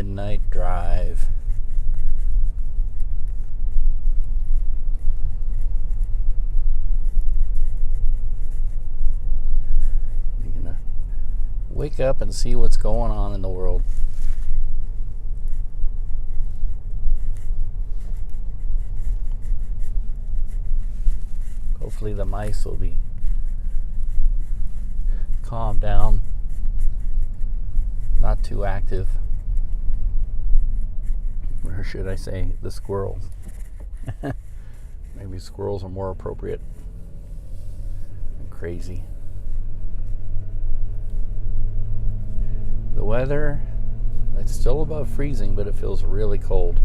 midnight drive. You're gonna wake up and see what's going on in the world. Hopefully the mice will be calmed down, not too active. Or should I say the squirrels? Maybe squirrels are more appropriate. I'm crazy. The weather, it's still above freezing, but it feels really cold.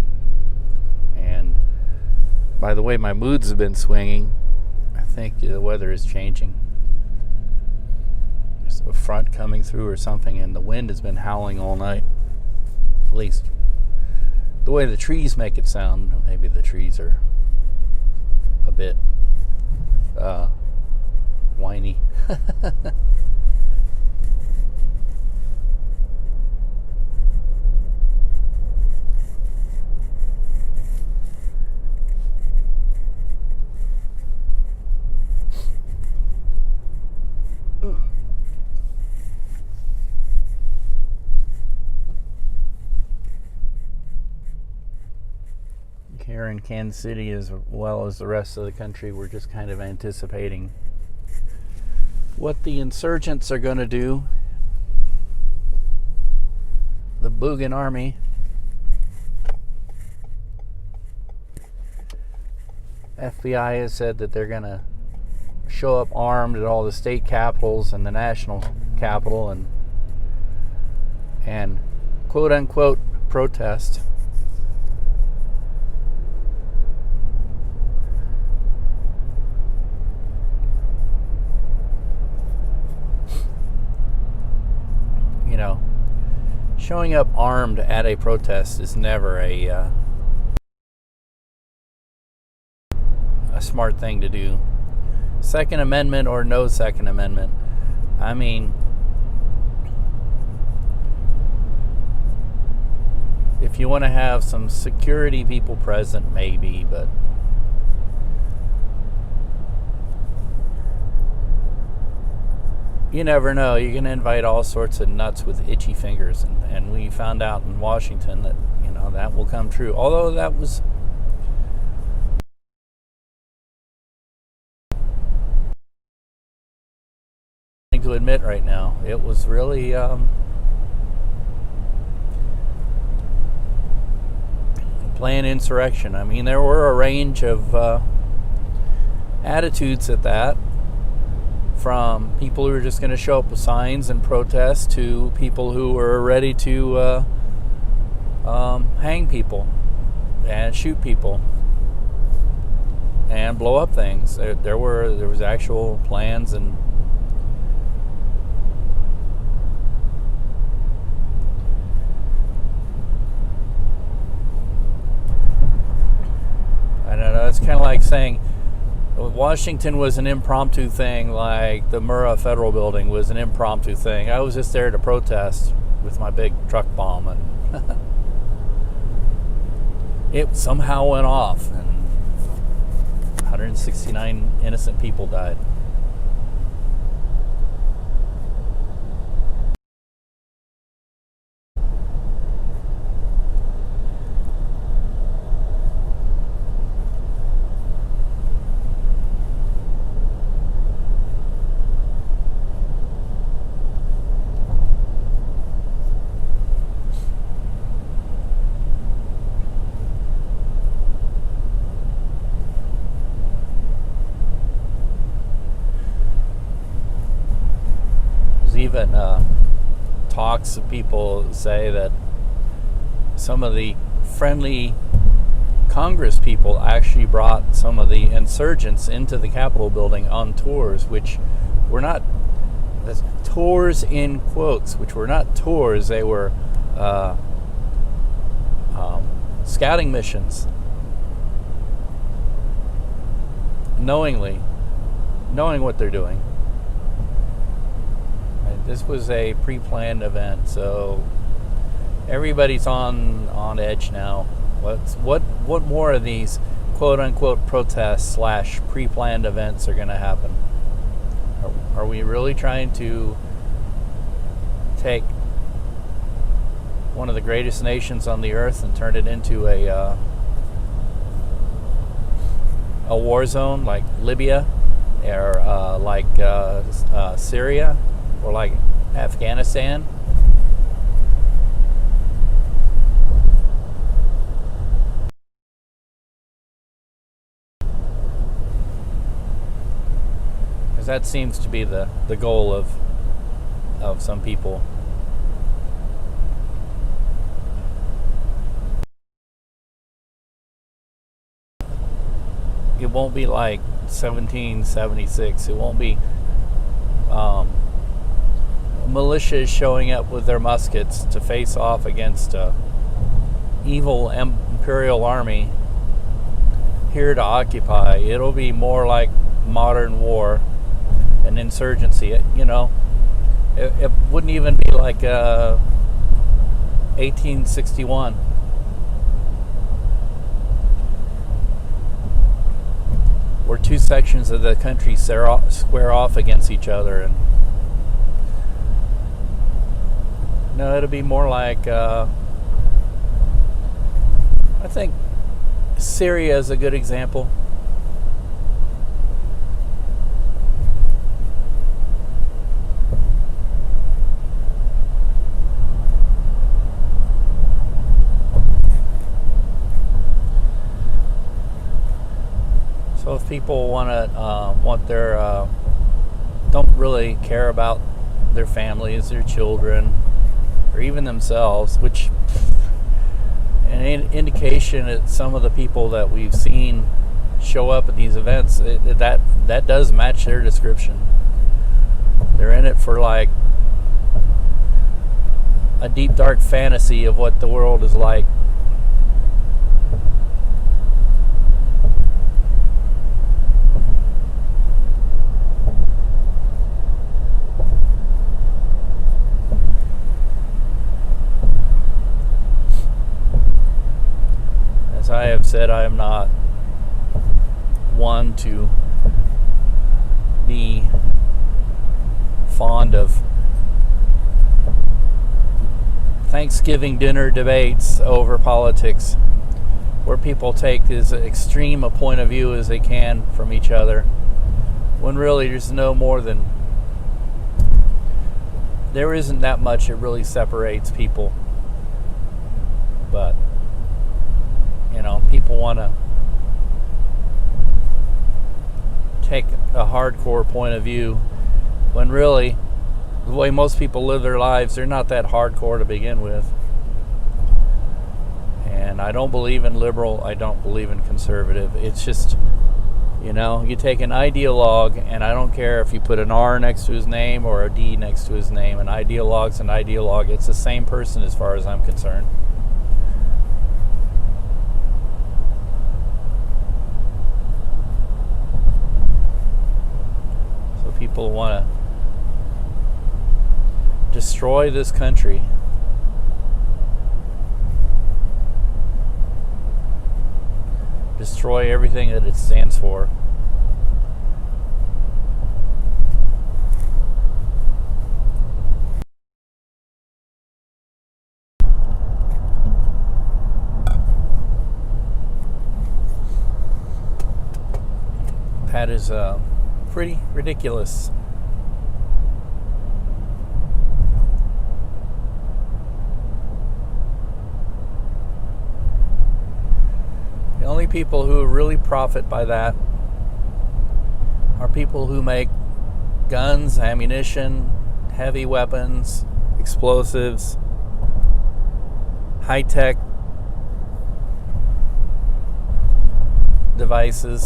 And by the way, my moods have been swinging. I think the weather is changing. There's a front coming through or something, and the wind has been howling all night. At least the way the trees make it sound. Maybe the trees are a bit whiny. Here in Kansas City, as well as the rest of the country, we're just kind of anticipating what the insurgents are going to do. The Boogan Army. FBI has said that they're going to show up armed at all the state capitals and the national capital and quote unquote protest. You know, showing up armed at a protest is never a smart thing to do. Second Amendment or no Second Amendment. I mean, if you want to have some security people present, maybe, but you never know. You can invite all sorts of nuts with itchy fingers, and we found out in Washington that, you know, that will come true. Although that was to admit right now, it was really planned insurrection. I mean, there were a range of attitudes at that, from people who were just going to show up with signs and protest to people who were ready to hang people and shoot people and blow up things. There was actual plans, and I don't know. It's kind of like saying Washington was an impromptu thing, like the Murrah Federal Building was an impromptu thing. I was just there to protest with my big truck bomb, and it somehow went off, and 169 innocent people died. Even talks of people say that some of the friendly Congress people actually brought some of the insurgents into the Capitol building on tours, which were not, that's tours in quotes, which were not tours. They were scouting missions, knowing what they're doing. This was a pre-planned event, so Everybody's on edge now. What more of these quote unquote protests / pre-planned events are going to happen? Are we really trying to take one of the greatest nations on the earth and turn it into a war zone like Libya, or like Syria, or like Afghanistan? Because that seems to be the goal of some people. It won't be like 1776. It won't be militias showing up with their muskets to face off against a evil imperial army here to occupy. It'll be more like modern war, an insurgency. It wouldn't even be like 1861. Where two sections of the country square off against each other, and no, it'll be more like I think Syria is a good example. So if people don't really care about their families, their children, or even themselves, which an indication that some of the people that we've seen show up at these events, that does match their description. They're in it for like a deep, dark fantasy of what the world is like. As I have said, I am not one to be fond of Thanksgiving dinner debates over politics, where people take as extreme a point of view as they can from each other, when really there isn't that much that really separates people. But people want to take a hardcore point of view, when really the way most people live their lives, they're not that hardcore to begin with. And I don't believe in liberal, I don't believe in conservative. It's just, you take an ideologue, and I don't care if you put an R next to his name or a D next to his name. An ideologue's an ideologue. It's the same person as far as I'm concerned. People want to destroy this country. Destroy everything that it stands for. That is pretty ridiculous. The only people who really profit by that are people who make guns, ammunition, heavy weapons, explosives, high-tech devices.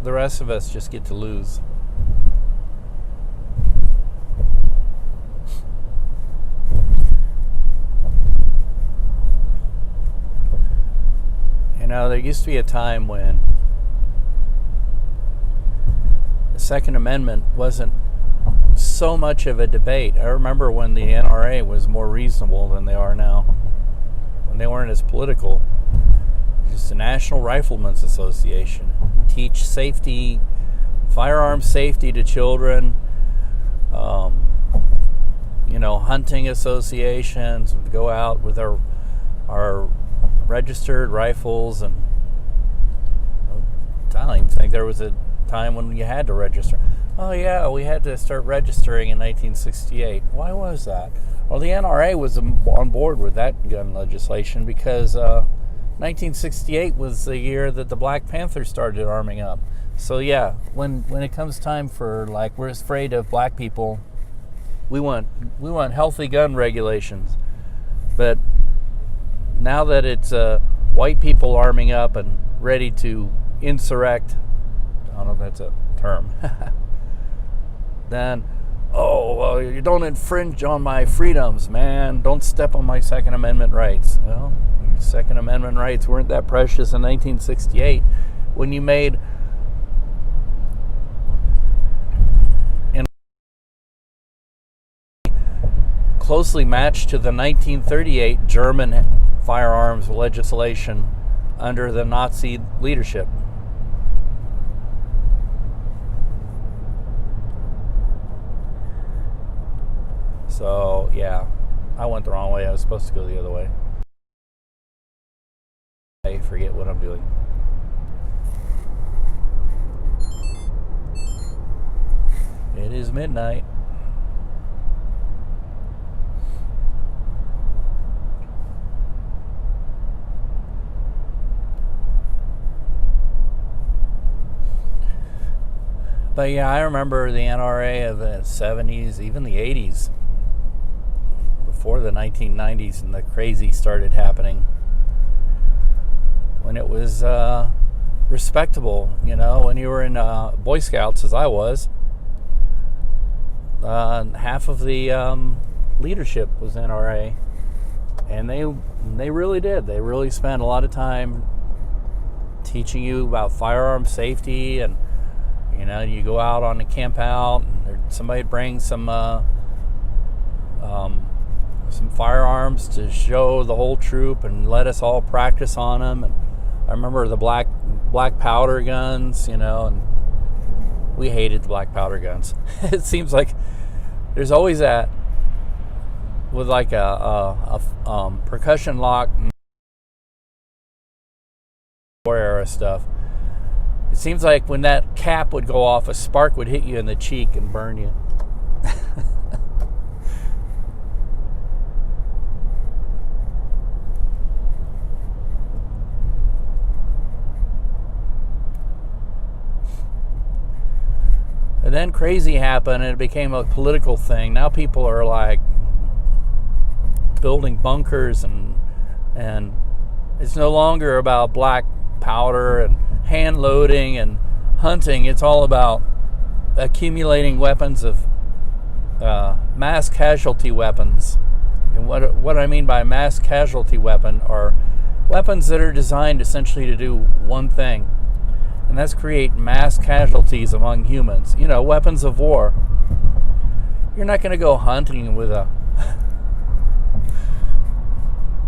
The rest of us just get to lose. There used to be a time when the Second Amendment wasn't so much of a debate. I remember when the NRA was more reasonable than they are now, when they weren't as political. Just the National Riflemen's Association teach safety, firearm safety to children. Hunting associations would go out with our registered rifles, and I don't even think there was a time when you had to register. Oh yeah, we had to start registering in 1968. Why was that? Well, the NRA was on board with that gun legislation because 1968 was the year that the Black Panthers started arming up. So yeah, when it comes time for, like, we're afraid of black people, we want healthy gun regulations. But now that it's white people arming up and ready to insurrect, I don't know if that's a term, then, you don't infringe on my freedoms, man. Don't step on my Second Amendment rights. Well, your Second Amendment rights weren't that precious in 1968 when you made closely matched to the 1938 German firearms legislation under the Nazi leadership. So, yeah, I went the wrong way. I was supposed to go the other way. I forget what I'm doing. It is midnight. But yeah, I remember the NRA of the 70s, even the 80s, before the 1990s and the crazy started happening, when it was respectable. When you were in Boy Scouts, as I was, half of the leadership was NRA, and they really did. They really spent a lot of time teaching you about firearm safety, and you go out on a camp out, and somebody brings some firearms to show the whole troop and let us all practice on them. And I remember the black powder guns, and we hated the black powder guns. It seems like there's always that with like a percussion lock war era stuff. It seems like when that cap would go off, a spark would hit you in the cheek and burn you. And then crazy happened, and it became a political thing. Now people are like building bunkers, and it's no longer about black powder and hand loading and hunting. It's all about accumulating weapons of mass casualty weapons. And what I mean by mass casualty weapon are weapons that are designed essentially to do one thing, and that's create mass casualties among humans. Weapons of war. You're not going to go hunting with a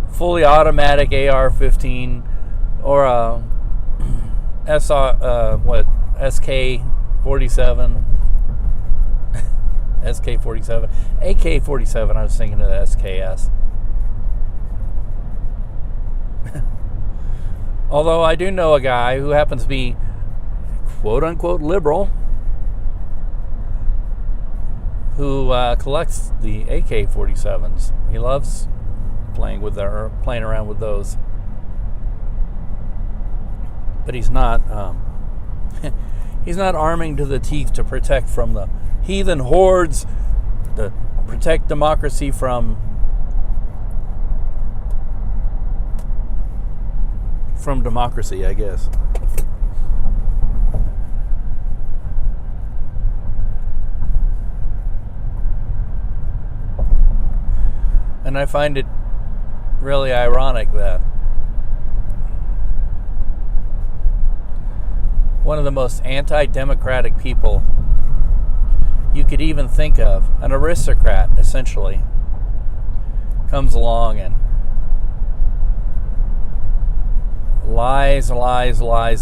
fully automatic AR-15 or a SK-47, SK-47, AK-47. I was thinking of the SKS. Although I do know a guy who happens to be quote-unquote liberal who collects the AK-47s. He loves playing around with those. But he's not arming to the teeth to protect from the heathen hordes, to protect democracy from democracy, I guess. And I find it really ironic that one of the most anti-democratic people you could even think of, an aristocrat essentially, comes along and lies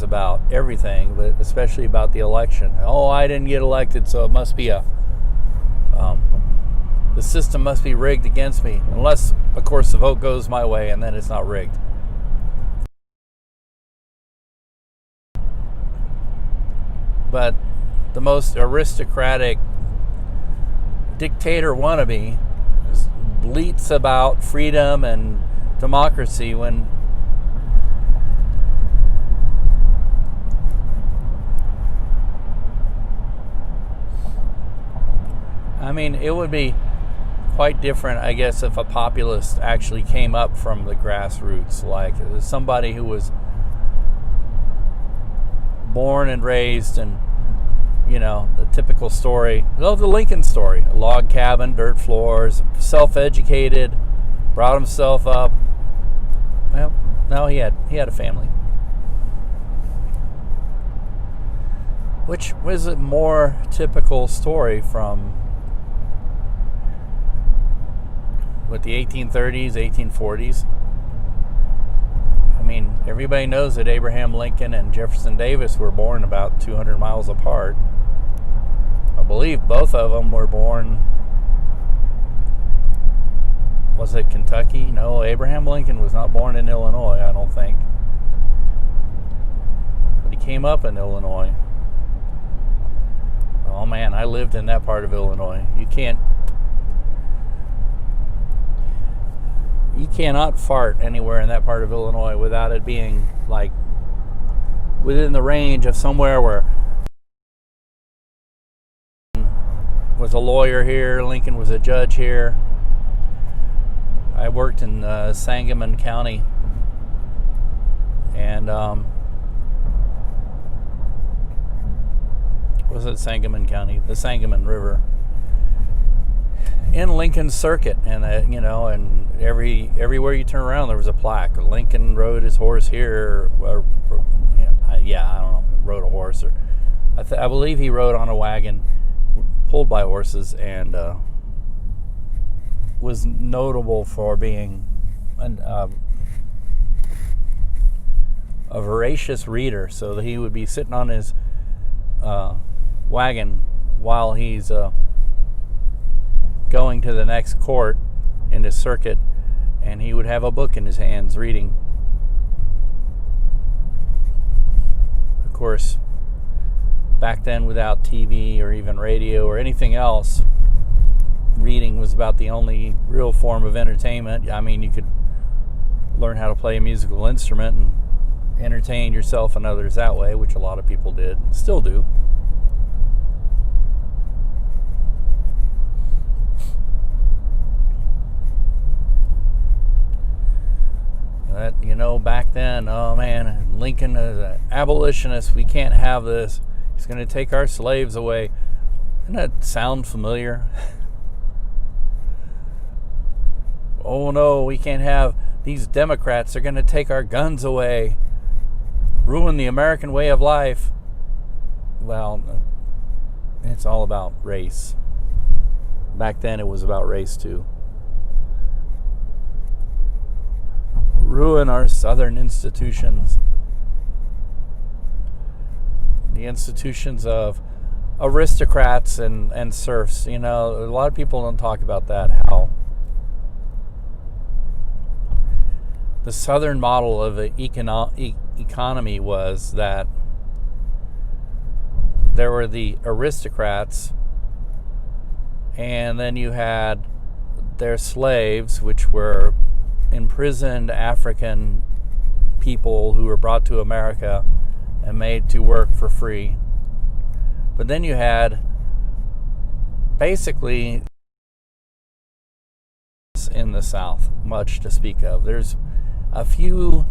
about everything, but especially about the election. Oh, I didn't get elected, so it must be the system must be rigged against me, unless, of course, the vote goes my way, and then it's not rigged. But the most aristocratic dictator wannabe bleats about freedom and democracy when it would be quite different, I guess, if a populist actually came up from the grassroots, like somebody who was born and raised in, the typical story, the Lincoln story, a log cabin, dirt floors, self-educated, brought himself up. Well, no, he had a family, which was a more typical story from the 1830s, 1840s. Everybody knows that Abraham Lincoln and Jefferson Davis were born about 200 miles apart. I believe both of them were born, was it Kentucky? No, Abraham Lincoln was not born in Illinois, I don't think. But he came up in Illinois. Oh man, I lived in that part of Illinois. You cannot fart anywhere in that part of Illinois without it being like within the range of somewhere where was a lawyer here, Lincoln was a judge here. I worked in Sangamon County, and was it Sangamon County? The Sangamon River. In Lincoln Circuit, and and everywhere you turn around, there was a plaque. Lincoln rode his horse here, I don't know, rode a horse, or I believe he rode on a wagon pulled by horses, and was notable for being a voracious reader. So that he would be sitting on his wagon while he's going to the next court in his circuit, and he would have a book in his hands reading. Of course, back then, without TV or even radio or anything else, reading was about the only real form of entertainment. You could learn how to play a musical instrument and entertain yourself and others that way, which a lot of people did, still do. That, back then, oh man, Lincoln is an abolitionist. We can't have this. He's going to take our slaves away. Doesn't that sound familiar? Oh no, we can't have these Democrats. They're going to take our guns away, ruin the American way of life. Well, it's all about race. Back then it was about race too. Ruin our southern institutions. The institutions of aristocrats and serfs. A lot of people don't talk about that, how the southern model of the economy was that there were the aristocrats, and then you had their slaves, which were imprisoned African people who were brought to America and made to work for free. But then you had basically in the South, much to speak of. There's a few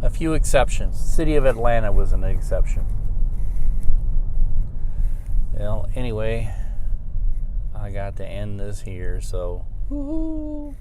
exceptions. The city of Atlanta was an exception. Well, anyway, I got to end this here, so woo-hoo.